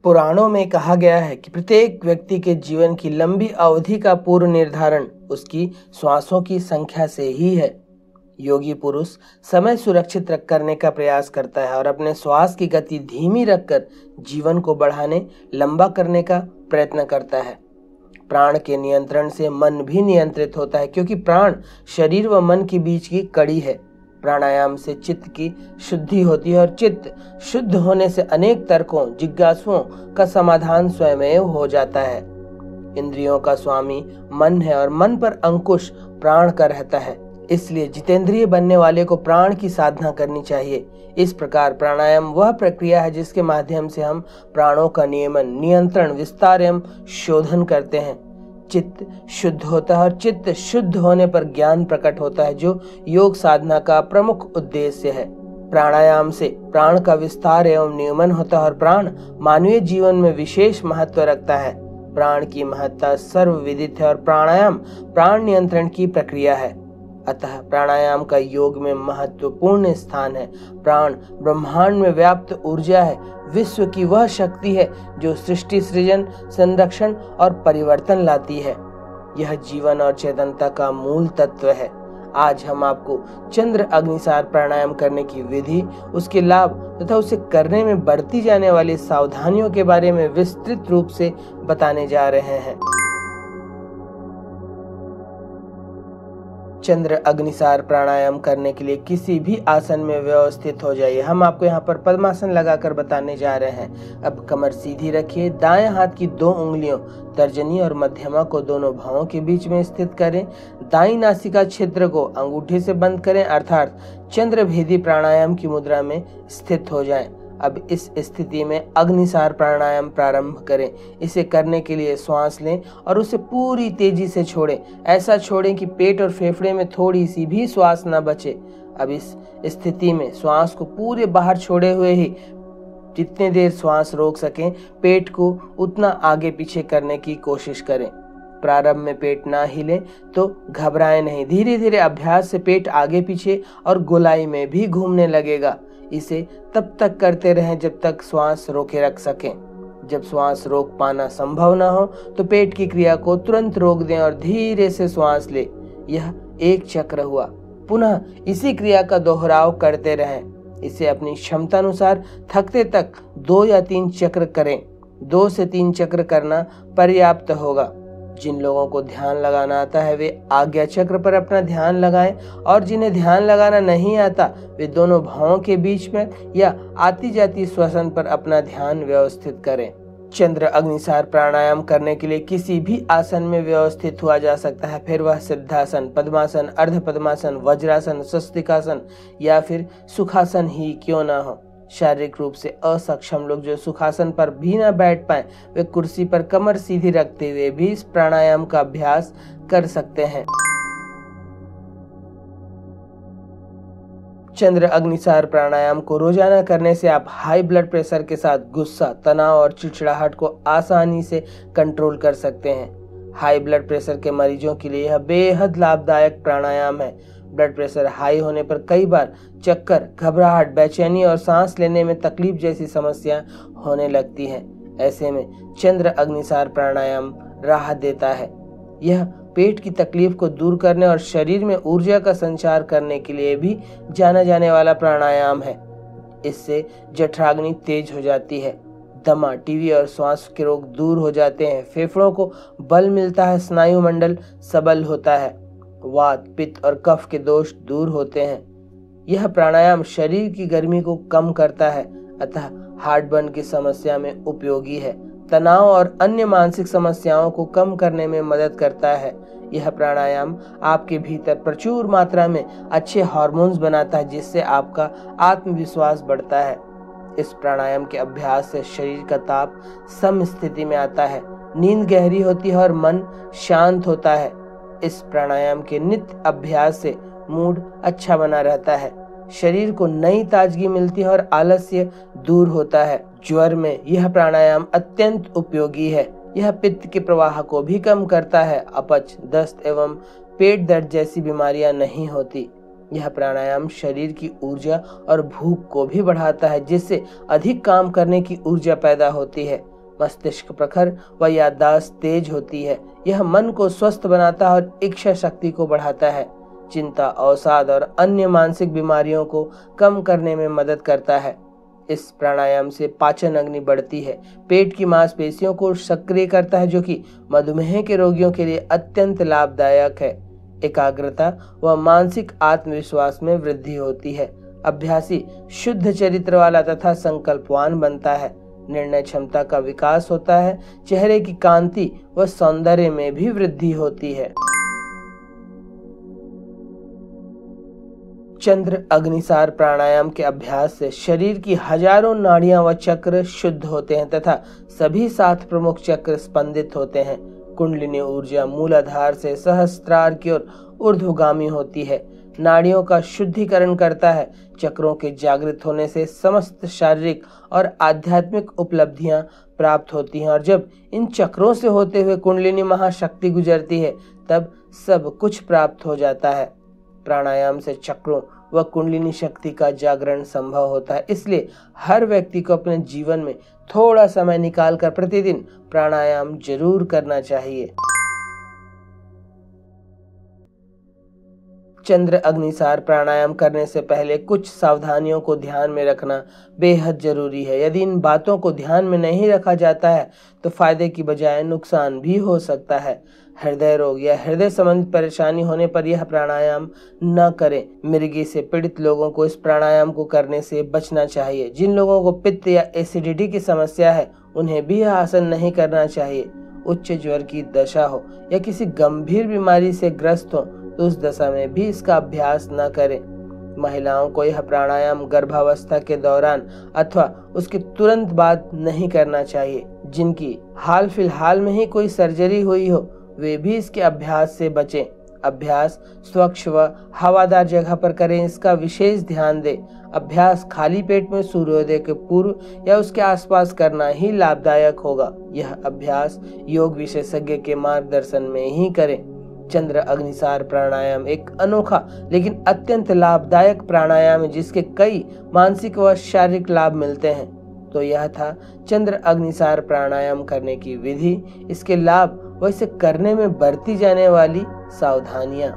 पुराणों में कहा गया है कि प्रत्येक व्यक्ति के जीवन की लंबी अवधि का पूर्व निर्धारण उसकी श्वासों की संख्या से ही है। योगी पुरुष समय सुरक्षित करने का प्रयास करता है और अपने श्वास की गति धीमी रखकर जीवन को बढ़ाने, लंबा करने का प्रयत्न करता है। प्राण के नियंत्रण से मन भी नियंत्रित होता है, क्योंकि प्राण शरीर व मन के बीच की कड़ी है। प्राणायाम से चित्त की शुद्धि होती है और चित्त शुद्ध होने से अनेक तर्कों, जिज्ञासुओं का समाधान स्वयं हो जाता है। इंद्रियों का स्वामी मन है और मन पर अंकुश प्राण का रहता है। इसलिए जितेंद्रिय बनने वाले को प्राण की साधना करनी चाहिए। इस प्रकार प्राणायाम वह प्रक्रिया है जिसके माध्यम से हम प्राणों का नियमन, नियंत्रण, विस्तार एवं शोधन करते हैं। चित्त शुद्ध होता है और चित्त शुद्ध होने पर ज्ञान प्रकट होता है, जो योग साधना का प्रमुख उद्देश्य है। प्राणायाम से प्राण का विस्तार एवं नियमन होता है और प्राण मानवीय जीवन में विशेष महत्व रखता है। प्राण की महत्ता सर्वविदित है और प्राणायाम प्राण नियंत्रण की प्रक्रिया है। अतः प्राणायाम का योग में महत्वपूर्ण स्थान है। प्राण ब्रह्मांड में व्याप्त ऊर्जा है, विश्व की वह शक्ति है जो सृष्टि, सृजन, संरक्षण और परिवर्तन लाती है। यह जीवन और चेतनता का मूल तत्व है। आज हम आपको चंद्र अग्निसार प्राणायाम करने की विधि, उसके लाभ तथा उसे करने में बरती जाने वाली सावधानियों के बारे में विस्तृत रूप से बताने जा रहे हैं। चंद्र अग्निसार प्राणायाम करने के लिए किसी भी आसन में व्यवस्थित हो जाइए। हम आपको यहाँ पर पद्मासन लगाकर बताने जा रहे हैं। अब कमर सीधी रखिए। दाएं हाथ की 2 उंगलियों तर्जनी और मध्यमा को दोनों भौं के बीच में स्थित करें। दाईं नासिका छिद्र को अंगूठे से बंद करें, अर्थात चंद्र भेदी प्राणायाम की मुद्रा में स्थित हो जाएं। अब इस स्थिति में अग्निसार प्राणायाम प्रारंभ करें। इसे करने के लिए श्वास लें और उसे पूरी तेजी से छोड़ें। ऐसा छोड़ें कि पेट और फेफड़े में थोड़ी सी भी श्वास न बचे। अब इस स्थिति में श्वास को पूरे बाहर छोड़े हुए ही जितने देर श्वास रोक सकें, पेट को उतना आगे पीछे करने की कोशिश करें। प्रारंभ में पेट ना हिले तो घबराएं नहीं। धीरे धीरे अभ्यास से पेट आगे पीछे और गोलाई में भी घूमने लगेगा। इसे तब तक करते रहें जब तक श्वास रोके रख सकें। जब श्वास रोक पाना संभव न हो तो पेट की क्रिया को तुरंत रोक दें और धीरे से श्वास लें। यह एक चक्र हुआ। पुनः इसी क्रिया का दोहराव करते रहें। इसे अपनी क्षमता अनुसार थकते तक 2 या 3 चक्र करें। 2 से 3 चक्र करना पर्याप्त होगा। जिन लोगों को ध्यान लगाना आता है वे आज्ञा चक्र पर अपना ध्यान लगाएं, और जिन्हें ध्यान लगाना नहीं आता वे दोनों भौं के बीच में या आती जाती श्वसन पर अपना ध्यान व्यवस्थित करें। चंद्र अग्निसार प्राणायाम करने के लिए किसी भी आसन में व्यवस्थित हुआ जा सकता है, फिर वह सिद्धासन, पद्मासन, अर्ध पद्मासन, वज्रासन, स्वस्तिकासन या फिर सुखासन ही क्यों ना हो। शारीरिक रूप से असक्षम लोग जो सुखासन पर भी न बैठ पाए, वे कुर्सी पर कमर सीधी रखते हुए भी इस प्राणायाम का अभ्यास कर सकते हैं। चंद्र अग्निसार प्राणायाम को रोजाना करने से आप हाई ब्लड प्रेशर के साथ गुस्सा, तनाव और चिड़चिड़ाहट को आसानी से कंट्रोल कर सकते हैं। हाई ब्लड प्रेशर के मरीजों के लिए यह बेहद लाभदायक प्राणायाम है। ब्लड प्रेशर हाई होने पर कई बार चक्कर, घबराहट, बेचैनी और सांस लेने में तकलीफ जैसी समस्या होने लगती हैं। ऐसे में चंद्र अग्निसार प्राणायाम राहत देता है। यह पेट की तकलीफ को दूर करने और शरीर में ऊर्जा का संचार करने के लिए भी जाना जाने वाला प्राणायाम है। इससे जठराग्नि तेज हो जाती है, दमा, टीबी और श्वास के रोग दूर हो जाते हैं, फेफड़ों को बल मिलता है, स्नायु मंडल सबल होता है, वात, पित्त और कफ के दोष दूर होते हैं। यह प्राणायाम शरीर की गर्मी को कम करता है, अतः हार्टबर्न की समस्या में उपयोगी है। तनाव और अन्य मानसिक समस्याओं को कम करने में मदद करता है। यह प्राणायाम आपके भीतर प्रचुर मात्रा में अच्छे हार्मोन्स बनाता है, जिससे आपका आत्मविश्वास बढ़ता है। इस प्राणायाम के अभ्यास से शरीर का ताप सम स्थिति में आता है, नींद गहरी होती है और मन शांत होता है। इस प्राणायाम के नित्य अभ्यास से मूड अच्छा बना रहता है, शरीर को नई ताजगी मिलती है और आलस्य दूर होता है। ज्वर में यह प्राणायाम अत्यंत उपयोगी है। यह पित्त के प्रवाह को भी कम करता है। अपच, दस्त एवं पेट दर्द जैसी बीमारियां नहीं होती। यह प्राणायाम शरीर की ऊर्जा और भूख को भी बढ़ाता है, जिससे अधिक काम करने की ऊर्जा पैदा होती है। मस्तिष्क प्रखर व याददाश्त तेज होती है। यह मन को स्वस्थ बनाता है और इच्छा शक्ति को बढ़ाता है। चिंता, अवसाद और अन्य मानसिक बीमारियों को कम करने में मदद करता है। इस प्राणायाम से पाचन अग्नि बढ़ती है, पेट की मांसपेशियों को सक्रिय करता है, जो कि मधुमेह के रोगियों के लिए अत्यंत लाभदायक है। एकाग्रता व मानसिक आत्मविश्वास में वृद्धि होती है। अभ्यासी शुद्ध चरित्र वाला तथा संकल्पवान बनता है। निर्णय क्षमता का विकास होता है। चेहरे की कांति व सौंदर्य में भी वृद्धि होती है। चंद्र अग्निसार प्राणायाम के अभ्यास से शरीर की हजारों नाड़ियां व चक्र शुद्ध होते हैं तथा सभी 7 प्रमुख चक्र स्पंदित होते हैं। कुंडलिनी ऊर्जा मूलाधार से सहस्त्रार की ओर ऊर्ध्वगामी होती है। नाड़ियों का शुद्धिकरण करता है। चक्रों के जागृत होने से समस्त शारीरिक और आध्यात्मिक उपलब्धियां प्राप्त होती हैं और जब इन चक्रों से होते हुए कुंडलिनी महाशक्ति गुजरती है तब सब कुछ प्राप्त हो जाता है। प्राणायाम से चक्रों व कुंडलिनी शक्ति का जागरण संभव होता है। इसलिए हर व्यक्ति को अपने जीवन में थोड़ा समय निकालकर प्रतिदिन प्राणायाम जरूर करना चाहिए। चंद्र अग्निसार प्राणायाम करने से पहले कुछ सावधानियों को ध्यान में रखना बेहद जरूरी है। यदि इन बातों को ध्यान में नहीं रखा जाता है तो फायदे की बजाय नुकसान भी हो सकता है। हृदय रोग या हृदय संबंधी परेशानी होने पर यह प्राणायाम न करें। मिर्गी से पीड़ित लोगों को इस प्राणायाम को करने से बचना चाहिए। जिन लोगों को पित्त या एसिडिटी की समस्या है उन्हें भी यह आसन नहीं करना चाहिए। उच्च ज्वर की दशा हो या किसी गंभीर बीमारी से ग्रस्त हो तो उस दशा में भी इसका अभ्यास न करें। महिलाओं को यह प्राणायाम गर्भावस्था के दौरान अथवा उसके तुरंत बाद नहीं करना चाहिए। जिनकी हाल फिलहाल में ही कोई सर्जरी हुई हो वे भी इसके अभ्यास से बचें। अभ्यास स्वच्छ व हवादार जगह पर करें, इसका विशेष ध्यान दें। अभ्यास खाली पेट में सूर्योदय के पूर्व या उसके आसपास करना ही लाभदायक होगा। यह अभ्यास योग विशेषज्ञ के मार्गदर्शन में ही करें। चंद्र अग्निसार प्राणायाम एक अनोखा लेकिन अत्यंत लाभदायक प्राणायाम है जिसके कई मानसिक व शारीरिक लाभ मिलते हैं। तो यह था चंद्र अग्निसार प्राणायाम करने की विधि, इसके लाभ व इसे करने में बरती जाने वाली सावधानियां।